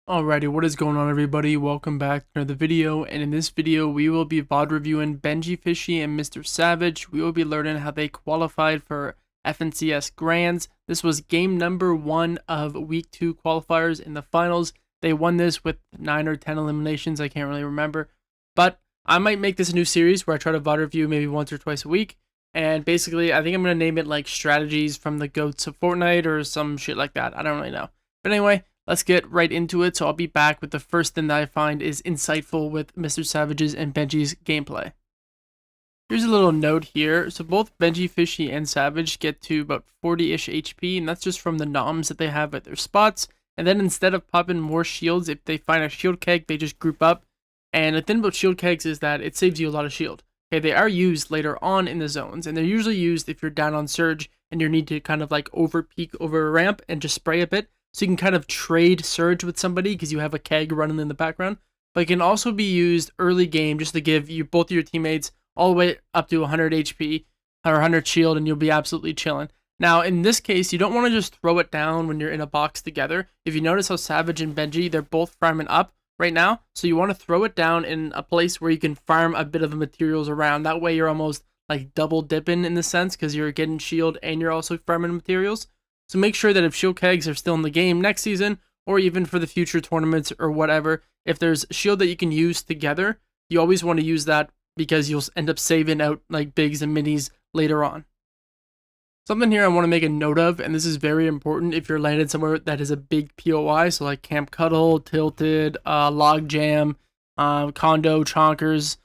Alrighty, what is going on everybody? Welcome back to another video, and in this video we will be VOD reviewing Benjyfishy and MrSavage. We will be learning how they qualified for FNCS Grands. This was game number 1 of week 2 qualifiers in the finals. They won this with 9 or 10 eliminations, I can't really remember. But I might make this a new series where I try to VOD review maybe once or twice a week. And basically, I think I'm going to name it like Strategies from the Goats of Fortnite or some shit like that. I don't really know. But anyway, let's get right into it. So I'll be back with the first thing that I find is insightful with MrSavage's and Benji's gameplay. Here's a little note here. So both Benjyfishy and Savage get to about 40-ish HP, and that's just from the noms that they have at their spots. And then instead of popping more shields, if they find a shield keg, they just group up. And the thing about shield kegs is that it saves you a lot of shield. Okay, they are used later on in the zones, and they're usually used if you're down on Surge and you need to kind of like over peek over a ramp and just spray a bit. So you can kind of trade Surge with somebody because you have a keg running in the background. But it can also be used early game just to give you both of your teammates all the way up to 100 HP or 100 shield, and you'll be absolutely chilling. Now, in this case, you don't want to just throw it down when you're in a box together. If you notice how Savage and Benji, they're both farming up right now. So you want to throw it down in a place where you can farm a bit of the materials around. That way you're almost like double dipping in the sense because you're getting shield and you're also farming materials. So make sure that if shield kegs are still in the game next season, or even for the future tournaments or whatever, if there's shield that you can use together, you always want to use that because you'll end up saving out like bigs and minis later on. Something here I want to make a note of, and this is very important if you're landed somewhere that is a big POI, so like Camp Cuddle, Tilted, Log Jam, Condo, Chonkers,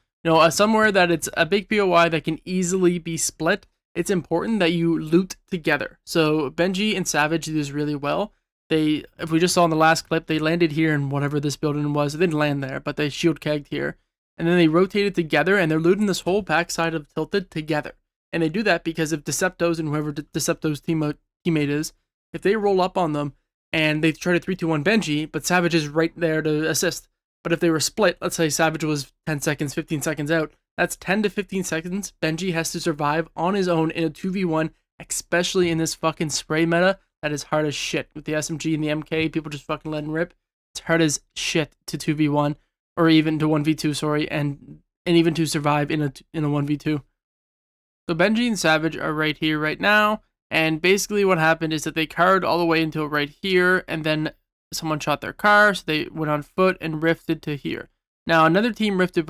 somewhere that it's a big POI that can easily be split. It's important that you loot together. So Benji and Savage do this really well. If we just saw in the last clip, they landed here in whatever this building was. They didn't land there, but they shield kegged here. And then they rotated together, and they're looting this whole backside of Tilted together. And they do that because if Deceptos and whoever Decepto's teammate is, if they roll up on them and they try to 3-2-1 Benji, but Savage is right there to assist. But if they were split, let's say Savage was 10 seconds, 15 seconds out, that's 10 to 15 seconds Benji has to survive on his own in a 2v1, especially in this fucking spray meta that is hard as shit. With the SMG and the MK, people just fucking letting rip. It's hard as shit to 2v1, or even to 1v2, sorry, and even to survive in a 1v2. So Benji and Savage are right here right now, and basically what happened is that they carred all the way until right here, and then someone shot their car, so they went on foot and rifted to here. Now another team rifted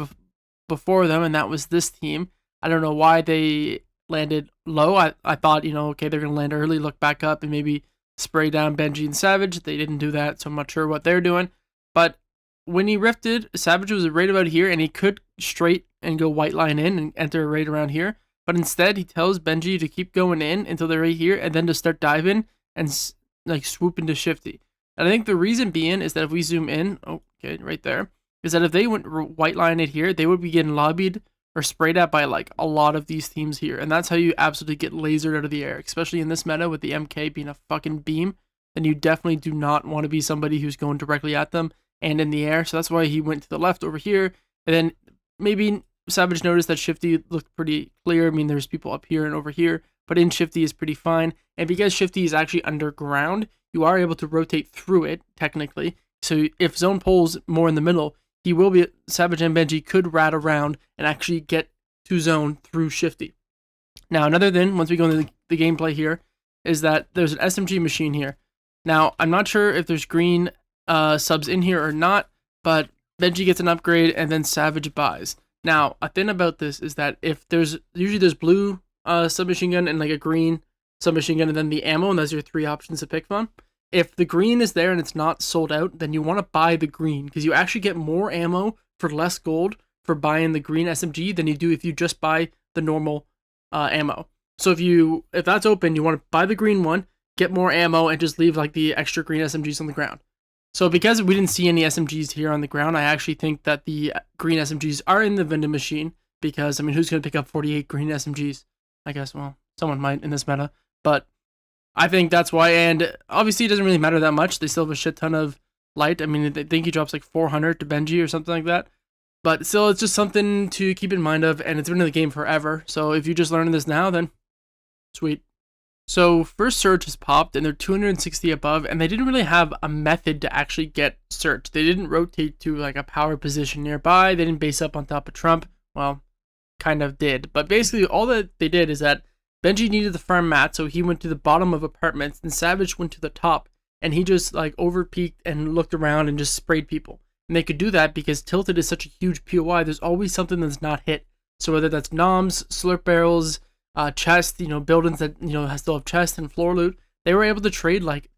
before them, and that was this team. I don't know why they landed low. I thought, okay, they're going to land early, look back up, and maybe spray down Benji and Savage. They didn't do that, so I'm not sure what they're doing. But when he rifted, Savage was right about here, and he could straight and go white line in and enter right around here. But instead, he tells Benji to keep going in until they're right here, and then to start diving and like swoop into Shifty. And I think the reason being is that if we zoom in, okay, right there, is that if they went white line it here, they would be getting lobbied or sprayed at by like a lot of these teams here. And that's how you absolutely get lasered out of the air, especially in this meta with the MK being a fucking beam. Then you definitely do not want to be somebody who's going directly at them and in the air. So that's why he went to the left over here. And then maybe Savage noticed that Shifty looked pretty clear. I mean, there's people up here and over here, but in Shifty is pretty fine. And because Shifty is actually underground, you are able to rotate through it, technically. So if zone pulls more in the middle, Savage and Benji could rat around and actually get to zone through Shifty. Now, another thing, once we go into the gameplay here, is that there's an SMG machine here. Now, I'm not sure if there's green subs in here or not, but Benji gets an upgrade and then Savage buys. Now, a thing about this is that if there's blue submachine gun and like a green submachine gun and then the ammo, and those are your 3 options to pick from. If the green is there and it's not sold out, then you want to buy the green because you actually get more ammo for less gold for buying the green SMG than you do if you just buy the normal ammo. So if that's open, you want to buy the green one, get more ammo, and just leave like the extra green SMGs on the ground. So because we didn't see any SMGs here on the ground, I actually think that the green SMGs are in the vending machine because, I mean, who's going to pick up 48 green SMGs? I guess, well, someone might in this meta, but I think that's why, and obviously it doesn't really matter that much. They still have a shit ton of light. I mean, I think he drops like 400 to Benji or something like that. But still, it's just something to keep in mind of, and it's been in the game forever. So if you just learning this now, then sweet. So first surge has popped and they're 260 above, and they didn't really have a method to actually get surge. They didn't rotate to like a power position nearby. They didn't base up on top of Trump. Well, kind of did. But basically all that they did is that Benji needed the farm mat, so he went to the bottom of apartments, and Savage went to the top, and he just like overpeaked and looked around and just sprayed people. And they could do that because Tilted is such a huge POI, there's always something that's not hit. So whether that's noms, slurp barrels, chest, buildings that, still have chest and floor loot, they were able to trade like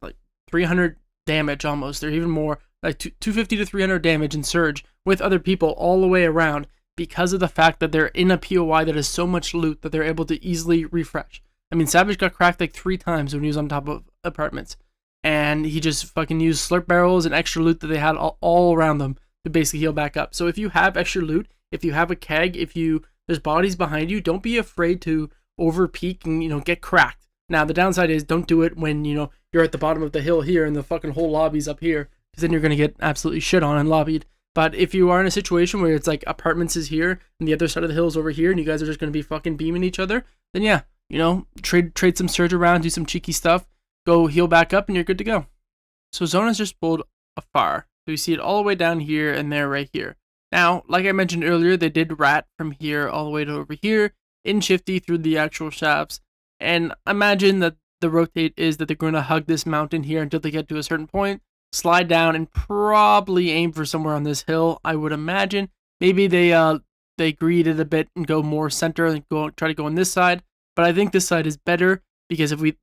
300 damage almost, or even more, like 250 to 300 damage in Surge with other people all the way around because of the fact that they're in a POI that has so much loot that they're able to easily refresh. I mean, Savage got cracked like 3 times when he was on top of apartments, and he just fucking used slurp barrels and extra loot that they had all around them to basically heal back up. So if you have extra loot, if you have a keg, there's bodies behind you, don't be afraid to over peak and get cracked. Now the downside is don't do it when you're at the bottom of the hill here and the fucking whole lobby's up here, because then you're gonna get absolutely shit on and lobbied. But if you are in a situation where it's like apartments is here and the other side of the hill is over here and you guys are just gonna be fucking beaming each other, then yeah, trade some surge around, do some cheeky stuff, go heal back up, and you're good to go. So Zone has just pulled a far, so you see it all the way down here and there right here. Now, like I mentioned earlier, they did rat from here all the way to over here, in Shifty through the actual shafts, and imagine that the rotate is that they're going to hug this mountain here until they get to a certain point, slide down, and probably aim for somewhere on this hill, I would imagine. Maybe they greed it a bit and go more center and try to go on this side, but I think this side is better because if we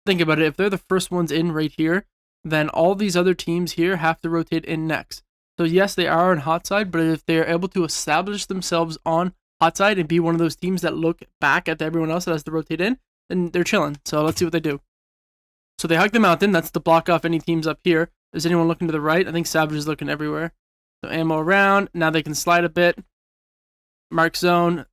think about it, if they're the first ones in right here, then all these other teams here have to rotate in next. So yes, they are on hot side, but if they're able to establish themselves on hot side and be one of those teams that look back at everyone else that has to rotate in, then they're chilling. So let's see what they do. So they hug the mountain. That's to block off any teams up here. Is anyone looking to the right? I think Savage is looking everywhere. So ammo around. Now they can slide a bit. Mark zone.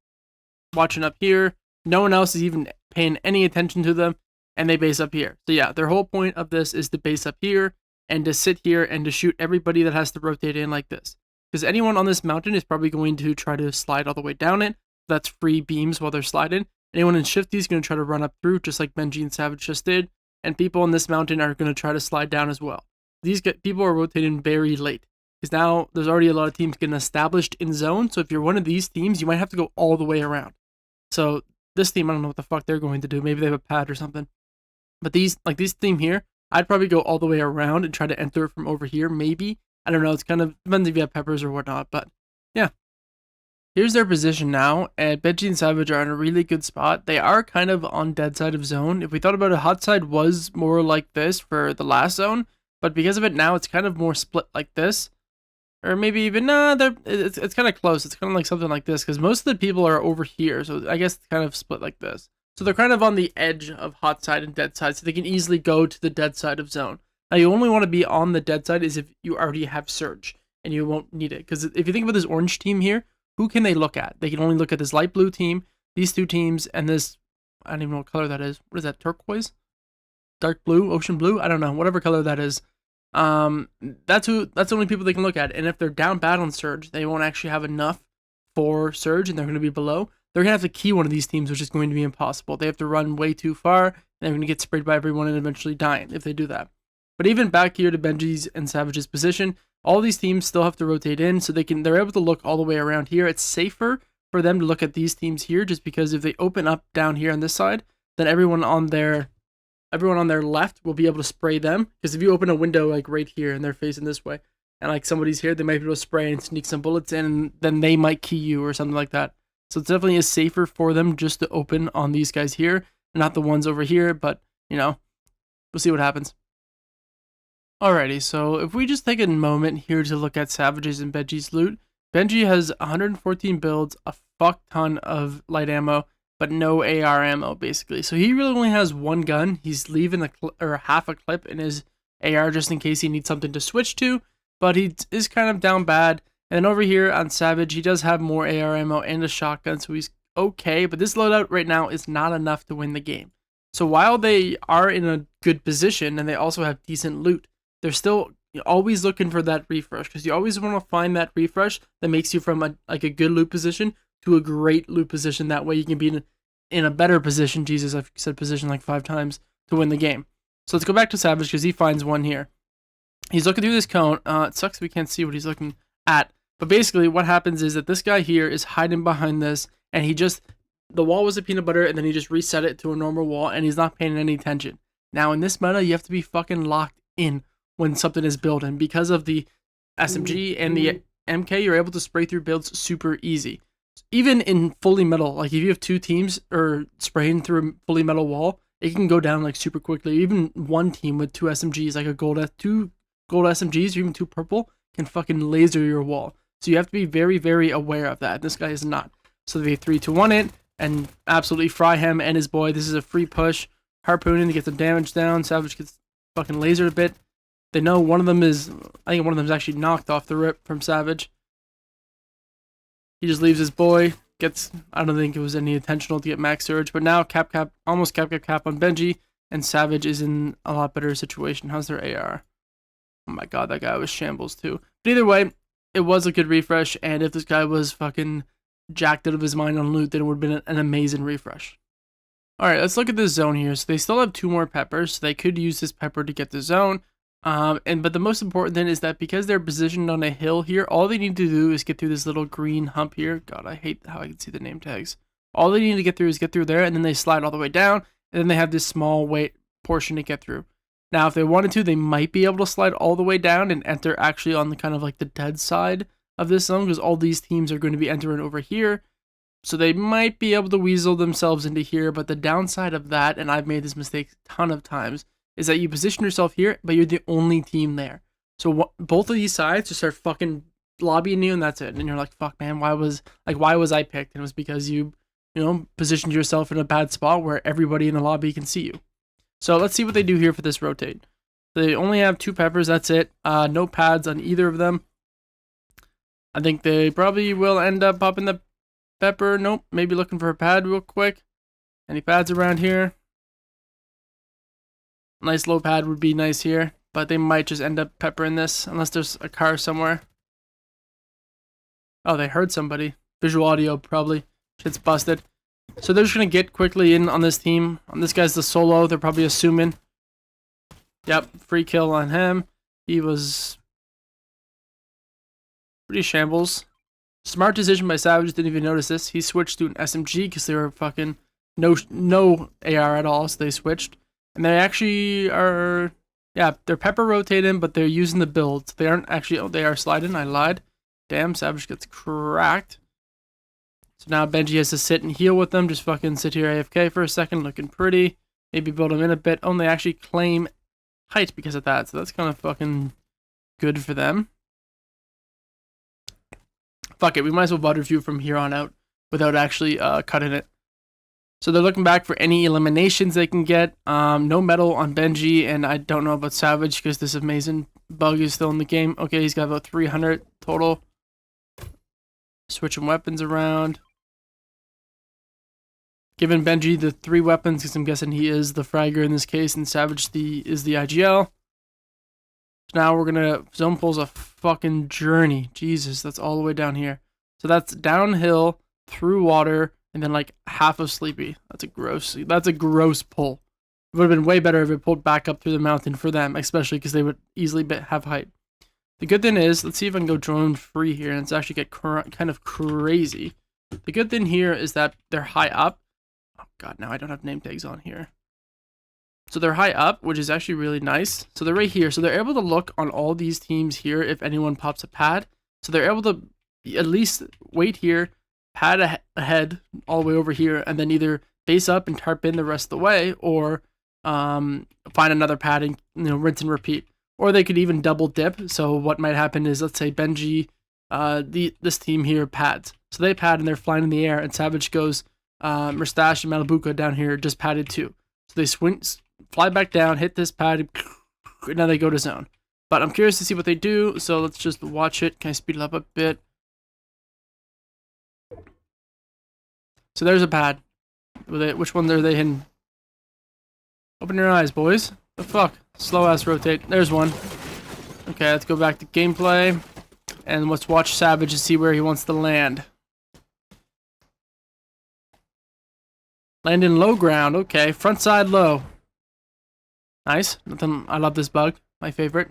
Watching up here. No one else is even paying any attention to them. And they base up here. So yeah, their whole point of this is to base up here and to sit here and to shoot everybody that has to rotate in like this. Because anyone on this mountain is probably going to try to slide all the way down it. That's free beams while they're sliding. Anyone in Shifty is going to try to run up through, just like Benji and Savage just did. And people on this mountain are going to try to slide down as well. These people are rotating very late. Because now there's already a lot of teams getting established in zone. So if you're one of these teams, you might have to go all the way around. So this team, I don't know what the fuck they're going to do. Maybe they have a pad or something. But these team here, I'd probably go all the way around and try to enter from over here, maybe. I don't know, it's kind of depends if you have peppers or whatnot, but yeah. Here's their position now, and Benji and Savage are in a really good spot. They are kind of on dead side of zone. If we thought about it, hot side was more like this for the last zone, but because of it now, it's kind of more split like this. Or maybe even, it's kind of close. It's kind of like something like this, because most of the people are over here, so I guess it's kind of split like this. So they're kind of on the edge of hot side and dead side, so they can easily go to the dead side of zone. Now, you only want to be on the dead side is if you already have surge, and you won't need it. Because if you think about this orange team here, who can they look at? They can only look at this light blue team, these two teams, and this, I don't even know what color that is. What is that, turquoise? Dark blue, ocean blue? I don't know, whatever color that is. That's the only people they can look at. And if they're down bad on surge, they won't actually have enough for surge, and they're going to be below. They're going to have to key one of these teams, which is going to be impossible. They have to run way too far, and they're going to get sprayed by everyone and eventually die if they do that. But even back here to Benji's and Savage's position, all these teams still have to rotate in, so they're able to look all the way around here. It's safer for them to look at these teams here, just because if they open up down here on this side, then everyone on their left will be able to spray them. Because if you open a window like right here and they're facing this way, and like somebody's here, they might be able to spray and sneak some bullets in, and then they might key you or something like that. So it definitely is safer for them just to open on these guys here, not the ones over here, but, we'll see what happens. Alrighty, so if we just take a moment here to look at Savage's and Benji's loot, Benji has 114 builds, a fuck ton of light ammo, but no AR ammo, basically. So he really only has one gun. He's leaving half a clip in his AR just in case he needs something to switch to, but he is kind of down bad. And then over here on Savage, he does have more AR ammo and a shotgun, so he's okay, but this loadout right now is not enough to win the game. So while they are in a good position and they also have decent loot, they're still always looking for that refresh, because you always want to find that refresh that makes you from a good loot position to a great loot position. That way you can be in a better position. Jesus, I've said position like 5 times to win the game. So let's go back to Savage because he finds one here. He's looking through this cone. It sucks we can't see what he's looking at. But basically what happens is that this guy here is hiding behind this, and the wall was a peanut butter, and then he just reset it to a normal wall, and he's not paying any attention. Now in this meta, you have to be fucking locked in when something is built, and because of the SMG and the MK, you're able to spray through builds super easy. Even in fully metal, like if you have 2 teams or spraying through a fully metal wall, it can go down like super quickly. Even one team with 2 SMGs, like two gold SMGs or even 2 purple, can fucking laser your wall. So you have to be very, very aware of that. This guy is not. So they 3-2-1 it and absolutely fry him and his boy. This is a free push. Harpooning to get some damage down. Savage gets fucking lasered a bit. They know one of them is, I think one of them is actually knocked off the rip from Savage. He just leaves his boy. Gets, I don't think it was any intentional to get max surge, but now almost cap on Benji, and Savage is in a lot better situation. How's their AR? Oh my god, that guy was shambles too. But either way, it was a good refresh, and if this guy was fucking jacked out of his mind on loot, then it would have been an amazing refresh. Alright, let's look at this zone here. So they still have 2 more peppers, so they could use this pepper to get the zone. But the most important thing is that because they're positioned on a hill here, all they need to do is get through this little green hump here. God, I hate how I can see the name tags. All they need to get through is get through there, and then they slide all the way down, and then they have this small weight portion to get through. Now, if they wanted to, they might be able to slide all the way down and enter actually on the kind of like the dead side of this zone, because all these teams are going to be entering over here. So they might be able to weasel themselves into here, but the downside of that, and I've made this mistake a ton of times, is that you position yourself here, but you're the only team there. So both of these sides just start fucking lobbying you, and that's it. And you're like, fuck, man, why was I picked? And it was because you positioned yourself in a bad spot where everybody in the lobby can see you. So let's see what they do here for this rotate. They only have 2 peppers, that's it. No pads on either of them. I think they probably will end up popping the pepper. Nope, maybe looking for a pad real quick. Any pads around here? Nice low pad would be nice here, but they might just end up peppering this unless there's a car somewhere. Oh, they heard somebody. Visual audio probably. Shit's busted. So they're just going to get quickly in on this team. This guy's the solo, they're probably assuming. Yep, free kill on him. He was pretty shambles. Smart decision by Savage, didn't even notice this. He switched to an SMG because they were fucking no AR at all, so they switched. And they actually are, yeah, they're pepper rotating, but they're using the builds. They aren't actually, oh, they are sliding, I lied. Damn, Savage gets cracked. So now Benji has to sit and heal with them. Just fucking sit here AFK for a second, looking pretty. Maybe build them in a bit. Oh, and they actually claim height because of that. So that's kind of fucking good for them. Fuck it, we might as well VOD review from here on out without actually cutting it. So they're looking back for any eliminations they can get. No metal on Benji, and I don't know about Savage because this amazing bug is still in the game. Okay, he's got about 300 total. Switching weapons around. Giving Benji the 3 weapons because I'm guessing he is the fragger in this case, and Savage is the IGL. So now we're gonna zone pulls a fucking journey. Jesus, that's all the way down here. So that's downhill through water and then like half of Sleepy. That's a gross pull. It would have been way better if it pulled back up through the mountain for them, especially because they would easily have height. The good thing is, let's see if I can go drone free here and it's actually get kind of crazy. The good thing here is that they're high up. Oh god, now I don't have name tags on here. So they're high up, which is actually really nice. So they're right here. So they're able to look on all these teams here if anyone pops a pad. So they're able to at least wait here, pad ahead all the way over here, and then either base up and tarp in the rest of the way, or find another pad and rinse and repeat. Or they could even double dip. So what might happen is, let's say Benji, this team here pads. So they pad and they're flying in the air, and Savage goes, Mustache and Malibuca down here just padded too. So they fly back down, hit this pad, and now they go to zone. But I'm curious to see what they do, so let's just watch it. Can I speed it up a bit? So there's a pad. Which one are they hitting? Open your eyes, boys. The fuck? Slow ass rotate. There's one. Okay, let's go back to gameplay. And let's watch Savage to see where he wants to land. Land in low ground. Okay, front side low. Nice. Nothing. I love this bug. My favorite.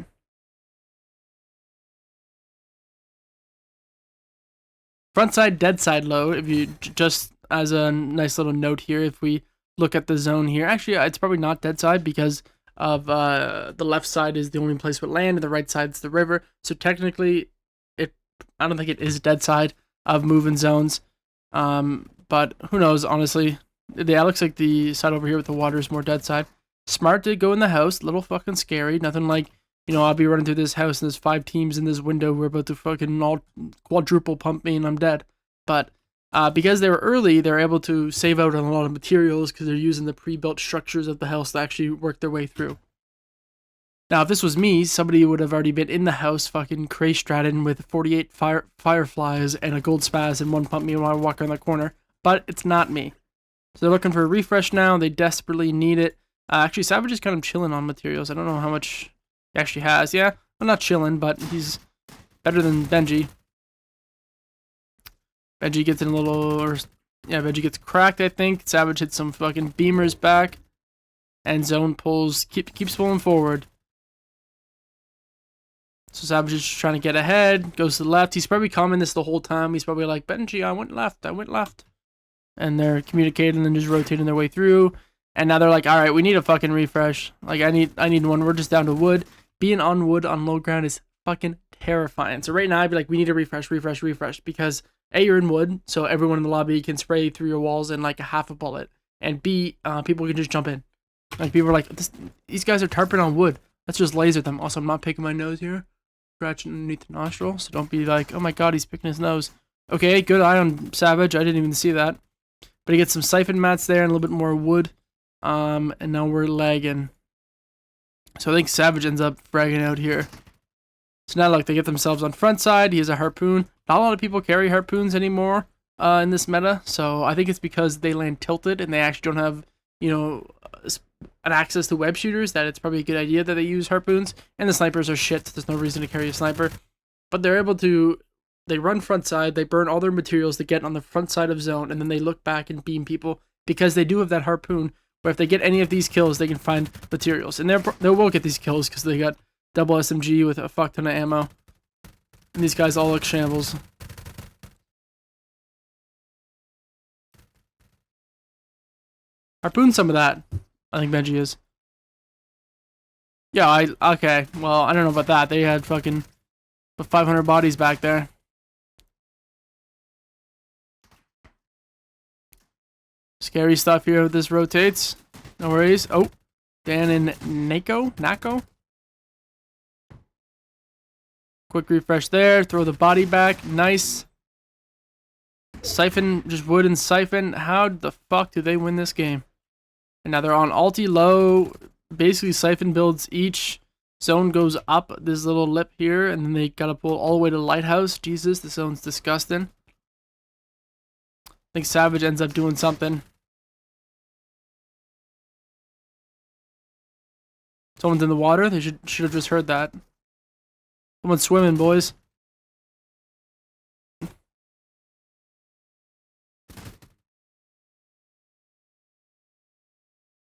Front side, dead side low. If you just as a nice little note here, if we look at the zone here, actually it's probably not dead side because of the left side is the only place with land and the right side's the river. So technically, I don't think it is dead side of moving zones. But who knows? Honestly, yeah, it looks like the side over here with the water is more dead side. Smart to go in the house. Little fucking scary. Nothing like, you know, I'll be running through this house and there's 5 teams in this window who are about to fucking all quadruple pump me and I'm dead. But because they were early, they're able to save out on a lot of materials because they're using the pre-built structures of the house to actually work their way through. Now, if this was me, somebody would have already been in the house fucking cray stratton with 48 fireflies and a gold spaz and 1 pump me while I walk around the corner. But it's not me. So they're looking for a refresh now. They desperately need it. Actually, Savage is kind of chilling on materials. I don't know how much he actually has. Yeah, I'm not chilling, but he's better than Benji. Benji gets in a little, Benji gets cracked, I think. Savage hits some fucking beamers back. And zone pulls, keeps pulling forward. So Savage is just trying to get ahead, goes to the left. He's probably calming this the whole time. He's probably like, Benji, I went left. And they're communicating and just rotating their way through. And now they're like, all right, we need a fucking refresh. Like, I need one. We're just down to wood. Being on wood on low ground is fucking terrifying. So right now I'd be like, we need a refresh. Because A, you're in wood, so everyone in the lobby can spray through your walls in like a half a bullet. And B, people can just jump in. Like, people are like, these guys are tarping on wood. Let's just laser them. Also, I'm not picking my nose here. Scratching underneath the nostril. So don't be like, oh my god, he's picking his nose. Okay, good eye on Savage. I didn't even see that. But he gets some siphon mats there and a little bit more wood. And now we're lagging. So I think Savage ends up fragging out here. So now look, they get themselves on front side. He has a harpoon. Not a lot of people carry harpoons anymore in this meta. So I think it's because they land tilted and they actually don't have, you know, an access to web shooters, that it's probably a good idea that they use harpoons. And the snipers are shit, so there's no reason to carry a sniper. But they're able to, they run front side, they burn all their materials to get on the front side of zone, and then they look back and beam people because they do have that harpoon. But if they get any of these kills, they can find materials. And they will get these kills because they got double SMG with a fuck ton of ammo. And these guys all look shambles. Harpoon some of that. I think Benji is. Yeah, okay. Well, I don't know about that. They had fucking 500 bodies back there. Scary stuff here. This rotates. No worries. Oh, Dan and Nako. Quick refresh there. Throw the body back. Nice. Siphon, just wood and siphon. How the fuck do they win this game? And now they're on ulti low. Basically, siphon builds each. Zone goes up this little lip here, and then they gotta pull all the way to lighthouse. Jesus, this zone's disgusting. I think Savage ends up doing something. Someone's in the water. They should have just heard that. Someone's swimming, boys.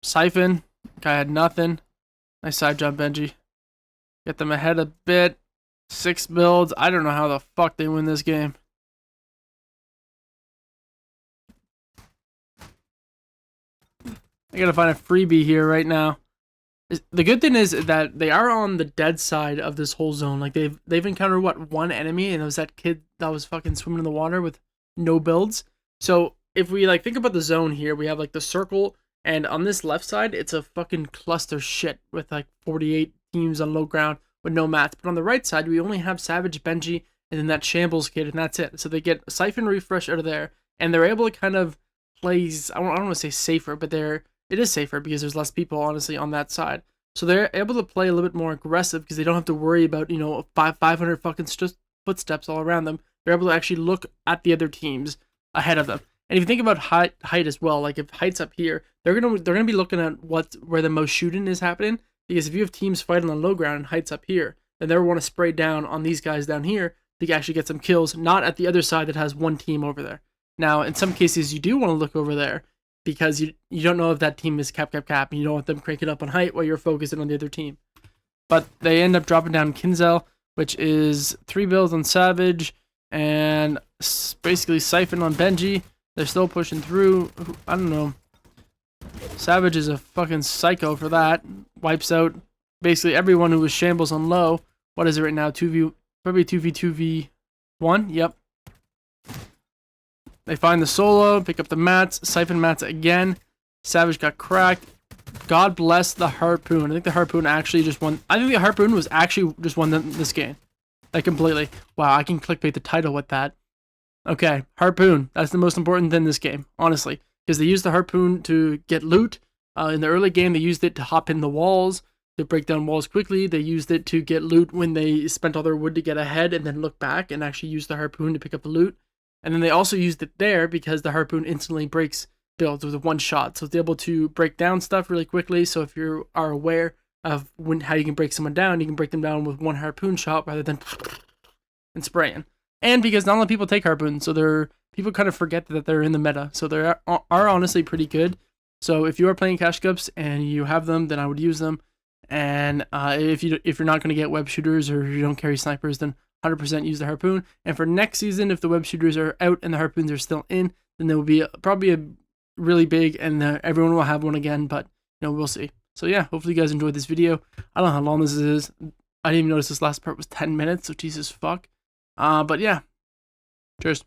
Siphon. Guy had nothing. Nice side jump, Benji. Get them ahead a bit. 6 builds. I don't know how the fuck they win this game. I gotta find a freebie here right now. The good thing is that they are on the dead side of this whole zone. Like they've encountered what, 1 enemy, and it was that kid that was fucking swimming in the water with no builds. So if we like think about the zone here, we have like the circle, and on this left side, it's a fucking cluster shit with like 48 teams on low ground with no mats. But on the right side, we only have Savage, Benji, and then that Shambles kid, and that's it. So they get a Siphon refresh out of there, and they're able to kind of play, I don't want to say safer, but it is safer because there's less people, honestly, on that side. So they're able to play a little bit more aggressive because they don't have to worry about, you know, 500 fucking footsteps all around them. They're able to actually look at the other teams ahead of them. And if you think about height as well, like if height's up here, they're gonna be looking at where the most shooting is happening. Because if you have teams fighting on low ground and height's up here, then they'll want to spray down on these guys down here to actually get some kills, not at the other side that has 1 team over there. Now, in some cases, you do want to look over there because you don't know if that team is cap, and you don't want them cranking up on height while you're focusing on the other team. But they end up dropping down Kinzel, which is 3 builds on Savage, and basically Siphon on Benji. They're still pushing through. I don't know. Savage is a fucking psycho for that. Wipes out basically everyone who was shambles on low. What is it right now? Probably 2v1? Yep. They find the solo, pick up the mats, Siphon mats again. Savage got cracked. God bless the Harpoon. I think the Harpoon actually just won. I think the Harpoon was actually just won this game. Like, completely. Wow, I can clickbait the title with that. Okay, Harpoon. That's the most important thing in this game, honestly. Because they used the Harpoon to get loot. In the early game, they used it to hop in the walls, to break down walls quickly. They used it to get loot when they spent all their wood to get ahead and then look back and actually use the Harpoon to pick up the loot. And then they also used it there because the Harpoon instantly breaks builds with one shot. So it's able to break down stuff really quickly. So if you are aware of how you can break someone down, you can break them down with one Harpoon shot rather than and spraying. And because not a lot of people take Harpoons, so people kind of forget that they're in the meta. So they are honestly pretty good. So if you are playing Cash Cups and you have them, then I would use them. And if you're not going to get web shooters or you don't carry snipers, then 100% use the Harpoon. And for next season, if the web shooters are out and the Harpoons are still in, then there will be probably a really big, and everyone will have one again, but we'll see. So yeah, hopefully you guys enjoyed this video. I don't know how long this is. I didn't even notice this last part was 10 minutes, so Jesus fuck. But yeah, cheers.